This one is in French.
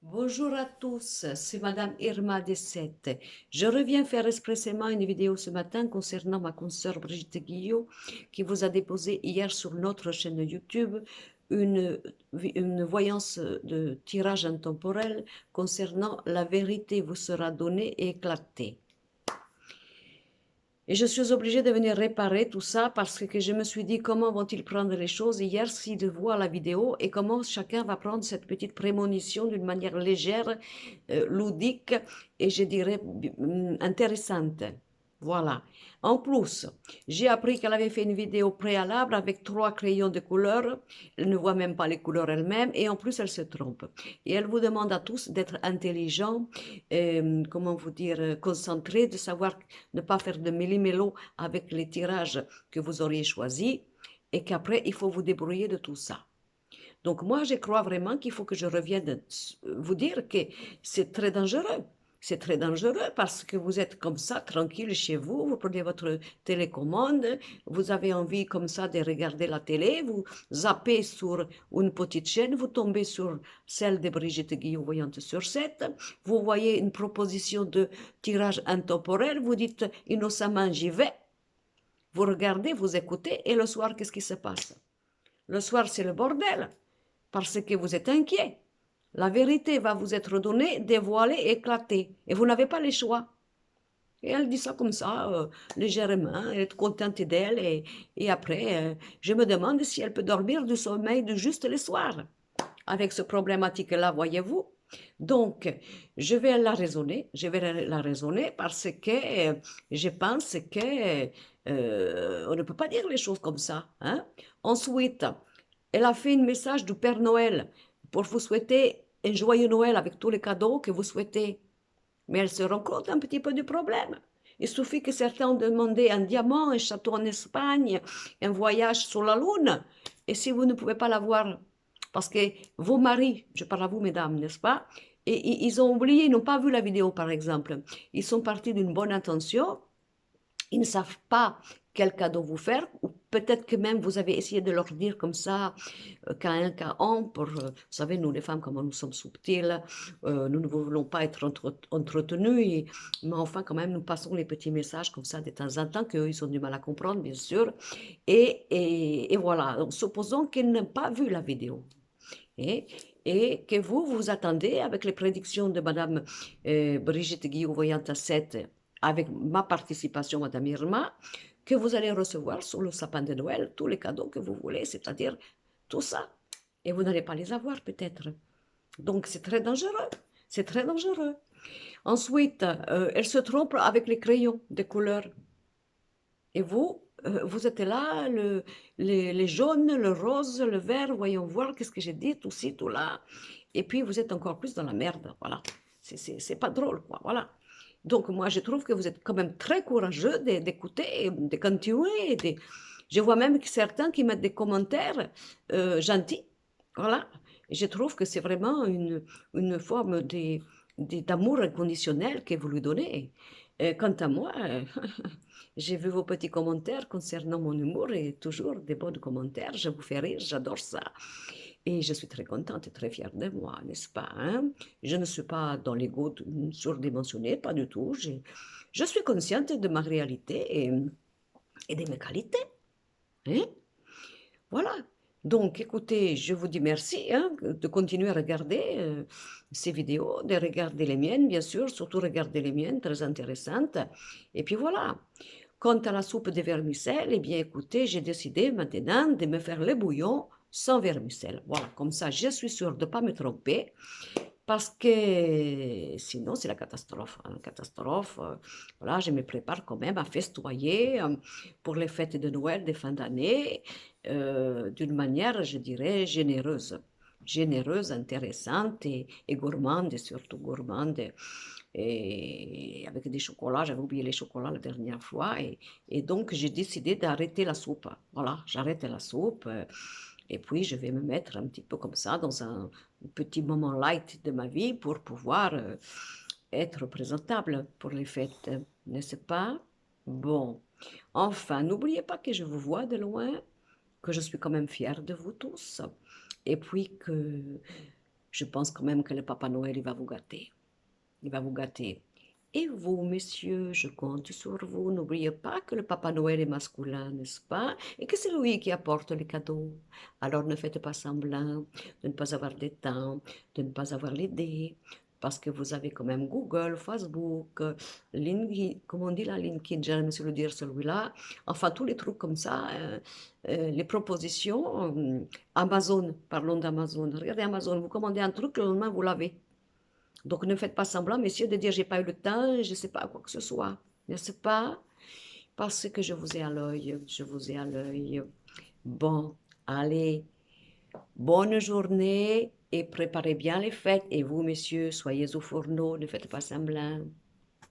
Bonjour à tous, c'est Madame Irma Dessette. Je reviens faire expressément une vidéo ce matin concernant ma consoeur Brigitte Guillot qui vous a déposé hier sur notre chaîne YouTube une, une voyance de tirage intemporel concernant la vérité vous sera donnée et éclatée. Et je suis obligée de venir réparer tout ça parce que je me suis dit comment vont-ils prendre les choses hier s'ils voient la vidéo et comment chacun va prendre cette petite prémonition d'une manière légère, ludique et je dirais intéressante. Voilà. En plus, j'ai appris qu'elle avait fait une vidéo préalable avec 3 crayons de couleur. Elle ne voit même pas les couleurs elle-même et en plus elle se trompe. Et elle vous demande à tous d'être intelligents, comment vous dire, concentrés, de savoir ne pas faire de méli-mélo avec les tirages que vous auriez choisis et qu'après il faut vous débrouiller de tout ça. Donc moi, je crois vraiment qu'il faut que je revienne vous dire que c'est très dangereux. C'est très dangereux parce que vous êtes comme ça, tranquille chez vous, vous prenez votre télécommande, vous avez envie comme ça de regarder la télé, vous zappez sur une petite chaîne, vous tombez sur celle de Brigitte Guillot, voyante sur 7, vous voyez une proposition de tirage intemporel, vous dites innocemment j'y vais, vous regardez, vous écoutez, et le soir, qu'est-ce qui se passe? Le soir, c'est le bordel parce que vous êtes inquiet. La vérité va vous être donnée, dévoilée, éclatée. Et vous n'avez pas le choix. Et elle dit ça comme ça, légèrement, elle est contente d'elle. Et après, je me demande si elle peut dormir du sommeil de juste le soir. Avec ce problématique-là, voyez-vous. Donc, je vais la raisonner parce que je pense que on ne peut pas dire les choses comme ça. Hein? Ensuite, elle a fait un message du Père Noël pour vous souhaiter un joyeux Noël avec tous les cadeaux que vous souhaitez. Mais elle se rend compte un petit peu du problème. Il suffit que certains ont demandé un diamant, un château en Espagne, un voyage sur la Lune. Et si vous ne pouvez pas l'avoir, parce que vos maris, je parle à vous mesdames, n'est-ce pas? Et ils ont oublié, ils n'ont pas vu la vidéo par exemple. Ils sont partis d'une bonne intention, ils ne savent pas quel cadeau vous faire, ou peut-être que même vous avez essayé de leur dire comme ça, qu'à un, qu'à un, pour, vous savez, nous les femmes, comment nous sommes subtiles, nous ne voulons pas être entretenus, mais enfin, quand même, nous passons les petits messages comme ça de temps en temps, qu'eux, ils ont du mal à comprendre, bien sûr, et voilà, donc, supposons qu'ils n'ont pas vu la vidéo, et, et que vous, vous attendez avec les prédictions de Madame Brigitte Guillaume, voyante à 7, avec ma participation, Madame Irma, que vous allez recevoir sur le sapin de Noël tous les cadeaux que vous voulez, c'est-à-dire tout ça. Et vous n'allez pas les avoir peut-être. Donc c'est très dangereux. C'est très dangereux. Ensuite, elle se trompe avec les crayons de couleur. Et vous, vous êtes là, les jaunes, le rose, le vert, voyons voir qu'est-ce que j'ai dit, tout ci, tout là. Et puis vous êtes encore plus dans la merde, voilà. C'est pas drôle, quoi, voilà. Donc moi, je trouve que vous êtes quand même très courageux d'écouter, de continuer. Je vois même que certains qui mettent des commentaires gentils, voilà. Et je trouve que c'est vraiment une forme d'amour inconditionnel que vous lui donnez. Quant à moi, j'ai vu vos petits commentaires concernant mon humour et toujours des bons commentaires. Je vous fais rire, j'adore ça. Et je suis très contente et très fière de moi, n'est-ce pas? Hein? Je ne suis pas dans l'ego surdimensionné, pas du tout. Je suis consciente de ma réalité et de mes qualités. Hein? Voilà. Donc, écoutez, je vous dis merci hein, de continuer à regarder ces vidéos, de regarder les miennes, bien sûr, surtout regarder les miennes, très intéressantes. Et puis voilà. Quant à la soupe de vermicelle, eh bien écoutez, j'ai décidé maintenant de me faire le bouillon sans vermicelle. Voilà, comme ça, je suis sûre de ne pas me tromper, parce que sinon, c'est la catastrophe. Hein, catastrophe. Voilà, je me prépare quand même à festoyer pour les fêtes de Noël de fin d'année d'une manière, je dirais, généreuse. Généreuse, intéressante et gourmande, surtout gourmande et avec des chocolats. J'avais oublié les chocolats la dernière fois. Et donc, j'ai décidé d'arrêter la soupe. Voilà, j'arrête la soupe. Et puis, je vais me mettre un petit peu comme ça dans un petit moment light de ma vie pour pouvoir être présentable pour les fêtes, n'est-ce pas? Bon, enfin, n'oubliez pas que je vous vois de loin, que je suis quand même fière de vous tous, et puis que je pense quand même que le Papa Noël, il va vous gâter. Il va vous gâter. Et vous, messieurs, je compte sur vous. N'oubliez pas que le Papa Noël est masculin, n'est-ce pas? Et que c'est lui qui apporte les cadeaux. Alors ne faites pas semblant de ne pas avoir de temps, de ne pas avoir l'idée, parce que vous avez quand même Google, Facebook, LinkedIn, comment on dit là, LinkedIn, j'aime se le dire celui-là. Enfin, tous les trucs comme ça, les propositions. Amazon, parlons d'Amazon. Regardez Amazon, vous commandez un truc, le lendemain, vous l'avez. Donc ne faites pas semblant, messieurs, de dire j'ai pas eu le temps, je ne sais pas quoi que ce soit. N'est-ce pas? Parce que je vous ai à l'œil, je vous ai à l'œil. Bon, allez, bonne journée et préparez bien les fêtes. Et vous, messieurs, soyez au fourneau, ne faites pas semblant.